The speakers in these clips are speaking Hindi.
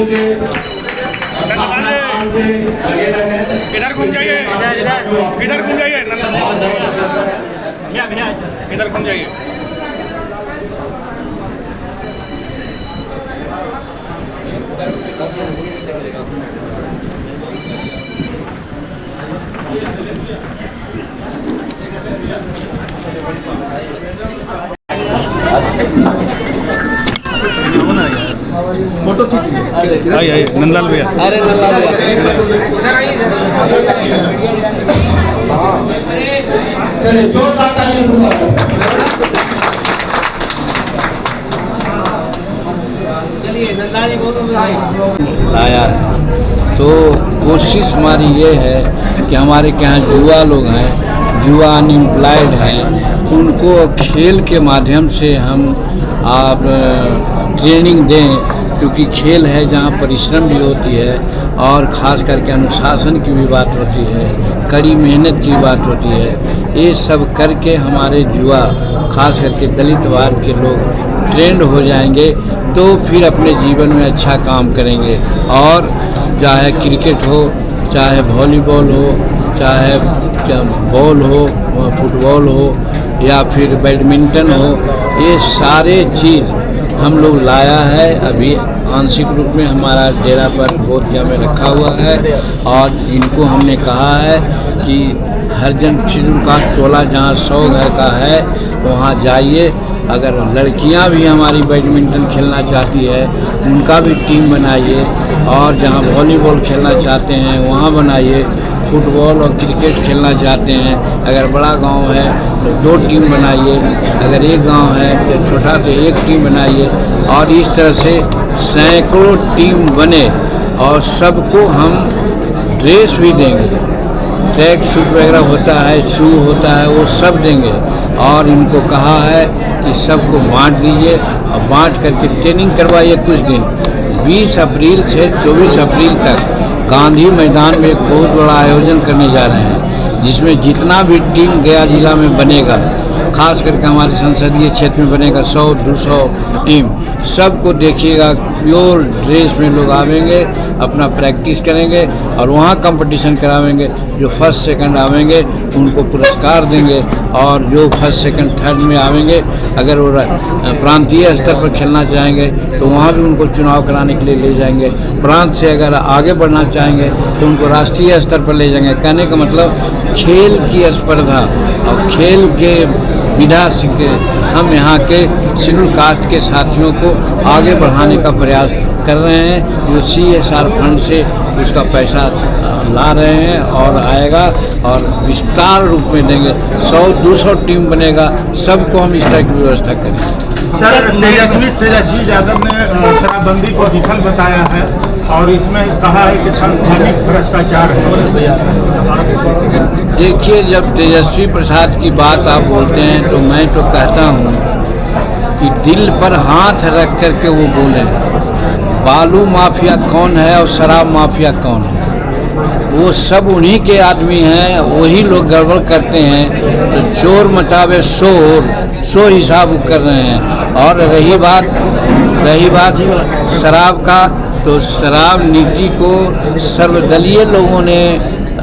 के से आगे रहें। इधर घूम जाइए, इधर घूम जाइए, इधर घूम जाइए। फोटो खींचिए। आइए नंदलाल भैया। अरे नंदलाल चलिए जोरदार तालियों से स्वागत। चलिए नंदलाल जी बहुत बधाई। लाया तो कोशिश हमारी ये है कि हमारे के यहाँ युवा लोग हैं, युवा अनएम्प्लॉयड हैं, उनको खेल के माध्यम से हम आप ट्रेनिंग दें, क्योंकि खेल है जहाँ परिश्रम भी होती है और ख़ास करके अनुशासन की भी बात होती है, कड़ी मेहनत की बात होती है। ये सब करके हमारे युवा ख़ास करके दलित वर्ग के लोग ट्रेंड हो जाएंगे तो फिर अपने जीवन में अच्छा काम करेंगे। और चाहे क्रिकेट हो, चाहे वॉलीबॉल हो, चाहे बॉल हो, फुटबॉल हो या फिर बैडमिंटन हो, ये सारे चीज़ हम लोग लाया है। अभी आंशिक रूप में हमारा डेरा पर बोधिया में रखा हुआ है और इनको हमने कहा है कि हरिजन शिशु का टोला जहाँ 100 घर का है वहाँ जाइए। अगर लड़कियां भी हमारी बैडमिंटन खेलना चाहती है उनका भी टीम बनाइए, और जहां वॉलीबॉल खेलना चाहते हैं वहां बनाइए। फुटबॉल और क्रिकेट खेलना चाहते हैं, अगर बड़ा गांव है तो 2 टीम बनाइए, अगर एक गांव है तो छोटा तो 1 टीम बनाइए। और इस तरह से सैकड़ों टीम बने और सबको हम ड्रेस भी देंगे, ट्रैक सूट वगैरह होता है, शू होता है, वो सब देंगे। और इनको कहा है कि सबको बांट दीजिए और बांट करके ट्रेनिंग करवाइए कुछ दिन। 20 अप्रैल से 24 अप्रैल तक गांधी मैदान में एक बहुत बड़ा आयोजन करने जा रहे हैं, जिसमें जितना भी टीम गया जिला में बनेगा, खास करके हमारे संसदीय क्षेत्र में बनेगा 100-200 टीम, सबको देखिएगा। प्योर ड्रेस में लोग आवेंगे, अपना प्रैक्टिस करेंगे और वहाँ कंपटीशन करावेंगे। जो फर्स्ट सेकंड आवेंगे उनको पुरस्कार देंगे, और जो फर्स्ट सेकंड थर्ड में आवेंगे अगर वो प्रांतीय स्तर पर खेलना चाहेंगे तो वहाँ भी उनको चुनाव कराने के लिए ले जाएंगे। प्रांत से अगर आगे बढ़ना चाहेंगे तो उनको राष्ट्रीय स्तर पर ले जाएंगे। कहने का मतलब खेल की स्पर्धा और खेल के विधा से हम यहाँ के शेड्यूल कास्ट के साथियों को आगे बढ़ाने का प्रयास कर रहे हैं। जो CSR फंड से उसका पैसा ला रहे हैं और आएगा और विस्तार रूप में देंगे। 100-200 टीम बनेगा, सबको हम इस तरह की व्यवस्था करेंगे। सर, तेजस्वी यादव ने शराबबंदी को विफल बताया है और इसमें कहा है कि सांस्थानिक भ्रष्टाचार है। देखिए, जब तेजस्वी प्रसाद की बात आप बोलते हैं तो मैं तो कहता हूँ कि दिल पर हाथ रख करके वो बोले। बालू माफिया कौन है और शराब माफिया कौन है? वो सब उन्हीं के आदमी हैं, वही लोग गड़बड़ करते हैं। तो चोर मचावे शोर हिसाब कर रहे हैं। और रही बात शराब का, तो शराब नीति को सर्वदलीय लोगों ने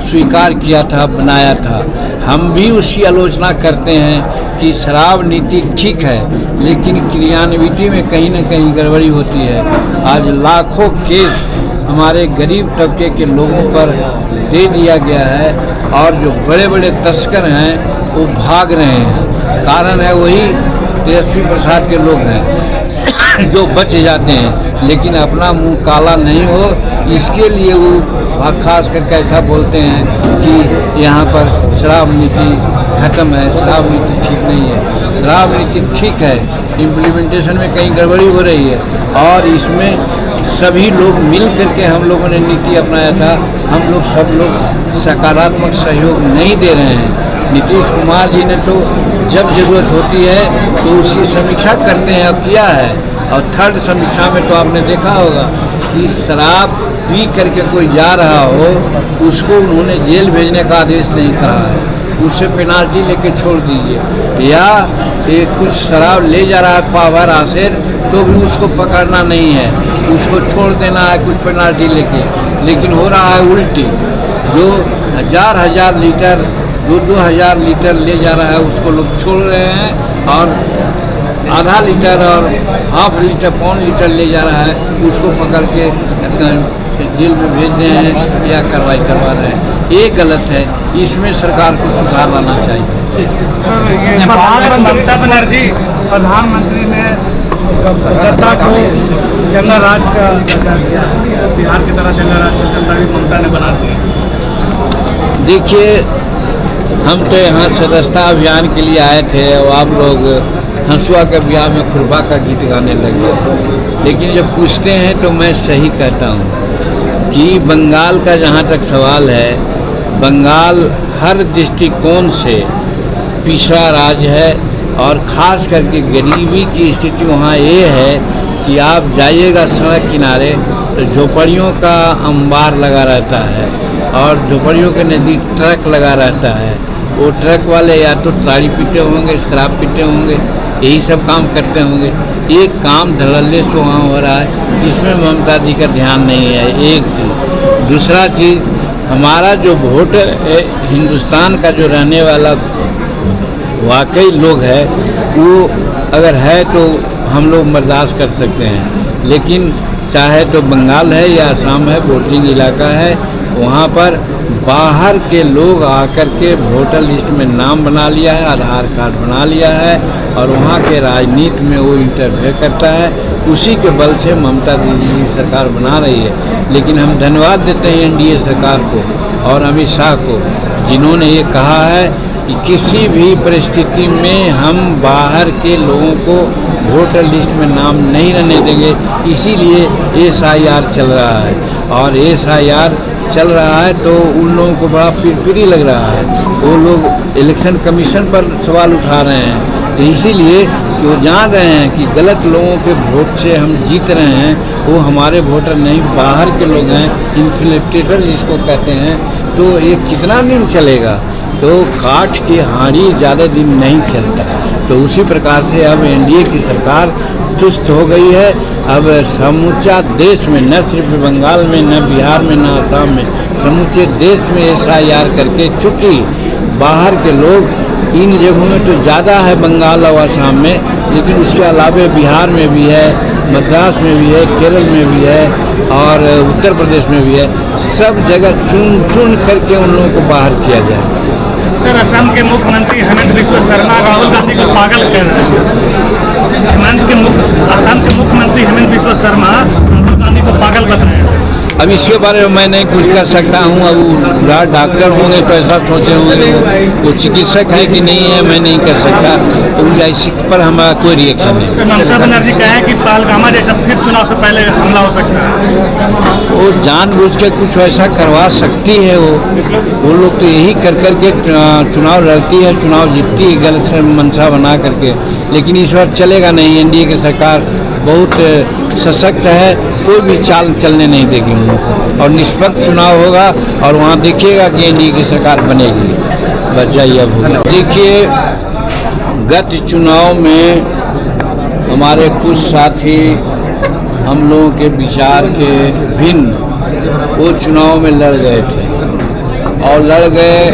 स्वीकार किया था, बनाया था। हम भी उसकी आलोचना करते हैं कि शराब नीति ठीक है, लेकिन क्रियान्विति में कहीं न कहीं गड़बड़ी होती है। आज लाखों केस हमारे गरीब तबके के लोगों पर दे दिया गया है और जो बड़े बड़े तस्कर हैं वो भाग रहे हैं। कारण है वही तेजस्वी प्रसाद के लोग हैं जो बच जाते हैं, लेकिन अपना मुंह काला नहीं हो इसके लिए वो खास करके ऐसा बोलते हैं कि यहाँ पर शराब नीति खत्म है, शराब नीति ठीक नहीं है। शराब नीति ठीक है, इम्प्लीमेंटेशन में कहीं गड़बड़ी हो रही है और इसमें सभी लोग मिल करके हम लोगों ने नीति अपनाया था। हम लोग सब लोग सकारात्मक सहयोग नहीं दे रहे हैं। नीतीश कुमार जी ने तो जब ज़रूरत होती है तो उसकी समीक्षा करते हैं और किया है। और थर्ड समीक्षा में तो आपने देखा होगा कि शराब पी करके कोई जा रहा हो उसको उन्होंने जेल भेजने का आदेश नहीं कहा है, उससे पेनाल्टी लेके छोड़ दीजिए। या एक कुछ शराब ले जा रहा है पावर हासिल तो भी उसको पकड़ना नहीं है, उसको छोड़ देना है कुछ पेनाल्टी लेके, लेकिन हो रहा है उल्टी। जो हजार लीटर 2,000 लीटर ले जा रहा है उसको लोग छोड़ रहे हैं, और आधा लीटर और हाफ लीटर पौन लीटर ले जा रहा है उसको पकड़ के जेल में भेज रहे हैं या कार्रवाई करवा रहे हैं। ये गलत है, इसमें सरकार को सुधार लाना चाहिए। ममता बनर्जी प्रधानमंत्री ने कलकत्ता को जंगल राज का दर्जा दिया, बिहार की तरह जंगल राज कलकत्ता भी ममता ने बना दिया। देखिए, हम तो यहाँ सदस्यता अभियान के लिए आए थे और आप लोग हंसुआ के ब्याह में खुरबा का गीत गाने लगे, लेकिन जब पूछते हैं तो मैं सही कहता हूँ कि बंगाल का जहाँ तक सवाल है, बंगाल हर दृष्टिकोण से पिछड़ा राज्य है, और ख़ास करके गरीबी की स्थिति वहाँ ये है कि आप जाइएगा सड़क किनारे तो झोपड़ियों का अंबार लगा रहता है, और झोपड़ियों के नज़दीक ट्रक लगा रहता है। वो ट्रक वाले या तो ताड़ी पीते होंगे, शराब पीते होंगे, यही सब काम करते होंगे। एक काम धड़ल्ले से वहाँ हो रहा है, इसमें ममता जी का ध्यान नहीं है। एक चीज़, दूसरा चीज़, हमारा जो वोटर है, हिंदुस्तान का जो रहने वाला वाकई लोग है, वो अगर है तो हम लोग बर्दाश्त कर सकते हैं, लेकिन चाहे तो बंगाल है या असम है, वोटिंग इलाका है, वहाँ पर बाहर के लोग आकर के वोटर लिस्ट में नाम बना लिया है, आधार कार्ड बना लिया है, और वहाँ के राजनीति में वो इंटरफेयर करता है। उसी के बल से ममता दीदी सरकार बना रही है। लेकिन हम धन्यवाद देते हैं एनडीए सरकार को और अमित शाह को, जिन्होंने ये कहा है कि किसी भी परिस्थिति में हम बाहर के लोगों को वोटर लिस्ट में नाम नहीं रहने देंगे। इसीलिए SIR चल रहा है, और SIR चल रहा है तो उन लोगों को बड़ा पिरपिरी लग रहा है। वो लोग इलेक्शन कमीशन पर सवाल उठा रहे हैं, तो इसीलिए कि वो जान रहे हैं कि गलत लोगों के वोट से हम जीत रहे हैं। वो हमारे वोटर नहीं, बाहर के लोग हैं, इन्फ्लेटेटर जिसको कहते हैं। तो ये कितना दिन चलेगा? तो काठ की हांडी ज़्यादा दिन नहीं चलता। तो उसी प्रकार से अब एनडीए की सरकार चुस्त हो गई है। अब समूचा देश में, न सिर्फ बंगाल में, न बिहार में, न असम में, समूचे देश में SIR करके, चूँकि बाहर के लोग इन जगहों में तो ज़्यादा है, बंगाल और असम में, लेकिन उसके अलावा बिहार में भी है, मद्रास में भी है, केरल में भी है, और उत्तर प्रदेश में भी है। सब जगह चुन चुन करके उन लोगों को बाहर किया जाए। सर, असम के मुख्यमंत्री हेमंत बिस्वा शर्मा राहुल गांधी को पागल कह रहे हैं। असम के मुख्यमंत्री हेमंत बिस्वा शर्मा राहुल गांधी को पागल बता रहे हैं। अब इसके बारे में मैं नहीं कुछ कर सकता हूँ। अब वो डॉक्टर होंगे तो ऐसा सोचे होंगे, वो चिकित्सक है कि नहीं है मैं नहीं कर सकता, तो इसी पर हमारा कोई रिएक्शन नहीं। ममता बनर्जी कहे कि पहलगामा जैसा फिर चुनाव से पहले हमला हो सकता है। वो जानबूझ के कुछ ऐसा करवा सकती है। वो लोग तो यही कर करके चुनाव लड़ती है, चुनाव जीतती है गलत से मंशा बना करके। लेकिन इस बार चलेगा नहीं, एनडीए की सरकार बहुत सशक्त है, कोई भी चाल चलने नहीं देगी उन लोगों को, और निष्पक्ष चुनाव होगा, और वहाँ देखिएगा कि एनडीए की सरकार बनेगी। बच जाइए। अब देखिए, गत चुनाव में हमारे कुछ साथी हम लोगों के विचार के भिन्न वो चुनाव में लड़ गए थे, और लड़ गए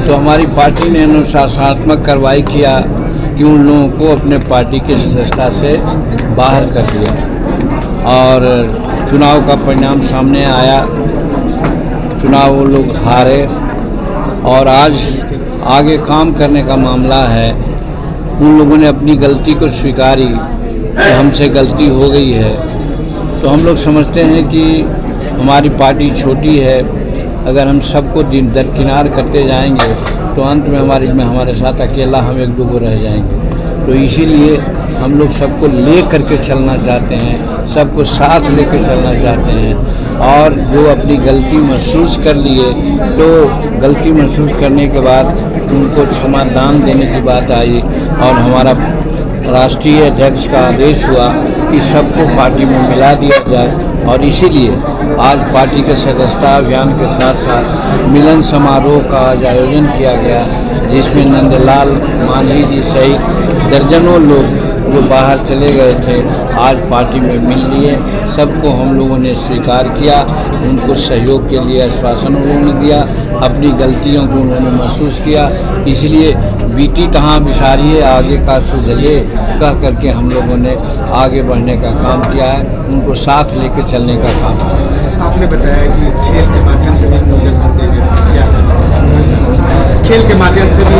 तो हमारी पार्टी ने अनुशासनात्मक कार्रवाई किया कि उन लोगों को अपने पार्टी के सदस्यता से बाहर कर दिया, और चुनाव का परिणाम सामने आया। चुनाव वो लोग हारे, और आज आगे काम करने का मामला है। उन लोगों ने अपनी गलती को स्वीकारी कि हमसे गलती हो गई है। तो हम लोग समझते हैं कि हमारी पार्टी छोटी है, अगर हम सबको दरकिनार करते जाएंगे तो अंत में हमारे साथ अकेला हम एक दो को रह जाएंगे। तो इसीलिए हम लोग सबको ले करके चलना चाहते हैं, सबको साथ लेकर चलना चाहते हैं, और जो अपनी गलती महसूस कर लिए तो गलती महसूस करने के बाद उनको क्षमादान देने की बात आई, और हमारा राष्ट्रीय अध्यक्ष का आदेश हुआ कि सबको पार्टी में मिला दिया जाए। और इसीलिए आज पार्टी के सदस्यता अभियान के साथ साथ मिलन समारोह का आज आयोजन किया गया, जिसमें नंदलाल मांझी जी सहित दर्जनों लोग जो बाहर चले गए थे आज पार्टी में मिल लिए। सबको हम लोगों ने स्वीकार किया, उनको सहयोग के लिए आश्वासन उन्होंने दिया, अपनी गलतियों को उन्होंने महसूस किया। इसलिए बीती कहाँ बिसारिए आगे का सुझलिए कह करके हम लोगों ने आगे बढ़ने का काम किया है, उनको साथ लेकर चलने का काम किया है। आपने बताया कि खेल के माध्यम से भी नियोजन देंगे, क्या खेल के माध्यम से भी